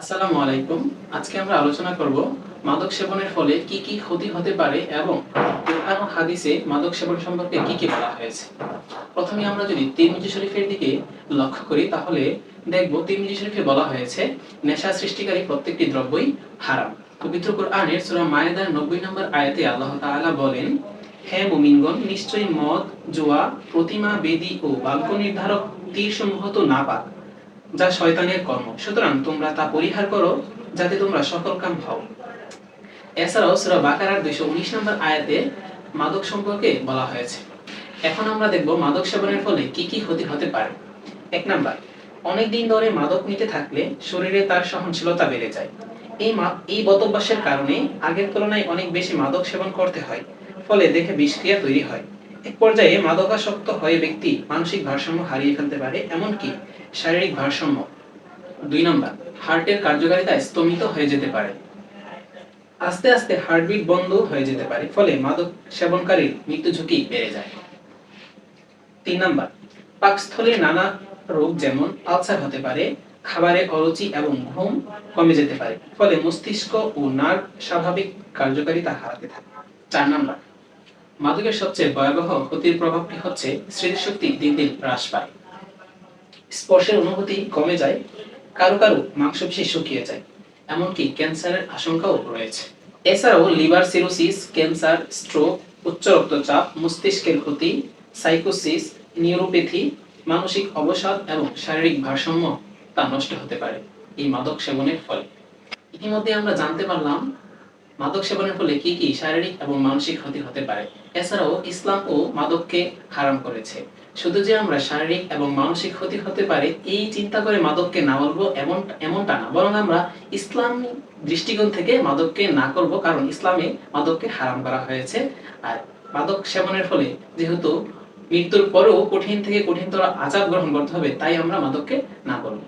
আসসালামু আলাইকুম। আজকে আমরা আলোচনা করব মাদক সেবনের ফলে কি কি ক্ষতি হতে পারে এবং কোরআন ও হাদিসে মাদক সেবন সম্পর্কে কি কি বলা হয়েছে। প্রথমে আমরা যদি তিরমিজি শরীফের দিকে লক্ষ্য করি তাহলে দেখব তিরমিজি শরীফে বলা হয়েছে নেশা সৃষ্টিকারী প্রত্যেকটি দ্রব্যই হারাম। পবিত্র কোরআনের সূরা মায়েদার 90 নম্বর আয়াতে আল্লাহ তাআলা বলেন, হে মুমিনগণ, নিশ্চয়ই মদ, জুয়া, প্রতিমা, বেদী ও ভাগ্য নির্ধারক তীরসমূহ তো নাপাক, যা শয়তানের কর্ম, সুতরাং তোমরা তা পরিহার করো যাতে তোমরা সফলকাম হও। এছাড়াও সূরা বাকারার 219 নম্বর আয়াতে মাদক সম্পর্কে বলা হয়েছে। এখন আমরা দেখব মাদক সেবনের ফলে কি কি ক্ষতি হতে পারে। 1 নাম্বার, অনেক দিন ধরে মাদক নিতে থাকলে শরীরে তার সহনশীলতা বেড়ে যায়। এই বদঅভ্যাসের কারণে আগের তুলনায় অনেক বেশি মাদক সেবন করতে হয়, ফলে দেখে বিষক্রিয়া তৈরি হয়। এক পর্যায়ে মাদকাসক্ত হয়ে ব্যক্তি মানসিক ভারসাম্য হারিয়ে ফেলতে পারে, এমনকি শারীরিক ভারসাম্য। 2 নাম্বার, হার্টের কার্যকারিতা স্তমিত হয়ে যেতে পারে। আস্তে আস্তে হার্টবিট বন্ধ হয়ে যেতে পারে, ফলে মাদক সেবনকারীর মৃত্যু ঝুঁকি বেড়ে যায়। 3 নাম্বার, পাকস্থলীর নানা রোগ যেমন আলসার হতে পারে, খাবারে অরুচি এবং ঘুম কমে যেতে পারে, ফলে মস্তিষ্ক ও নার্ভ স্বাভাবিক কার্যকারিতা হারাতে থাকে। 4 নাম্বার, মাদকের সবচেয়ে ভয়াবহ ক্ষতির প্রভাবটি হচ্ছে স্মৃতিশক্তি দিন দিন হ্রাস পায়, স্পর্শের অনুভূতি কমে যায়, কারো কারো মাংসপেশি শুকিয়ে যায়, এমনকি ক্যান্সারের আশঙ্কাও রয়েছে। এছাড়াও লিভার সিরোসিস, ক্যান্সার, স্ট্রোক, উচ্চ রক্তচাপ, মস্তিষ্কের ক্ষতি, সাইকোসিস, নিউরোপ্যাথি, মানসিক অবসাদ এবং শারীরিক ভারসাম্য তা নষ্ট হতে পারে এই মাদক সেবনের ফলে। ইতিমধ্যে আমরা জানতে পারলাম মাদক সেবনের ফলে কি কি শারীরিক এবং মানসিক ক্ষতি হতে পারে। এছাড়াও ইসলাম ও মাদককে হারাম করেছে। শুধু যে আমরা শারীরিক এবং মানসিক ক্ষতি হতে পারে এই চিন্তা করে মাদককে না বলবো এমনটা না, বরং আমরা ইসলাম দৃষ্টিকোণ থেকে মাদককে না করব, কারণ ইসলামে মাদককে হারাম করা হয়েছে। আর মাদক সেবনের ফলে যেহেতু মৃত্যুর পরেও কঠিন থেকে কঠিনতর আযাব গ্রহণ করতে হবে, তাই আমরা মাদককে না করব।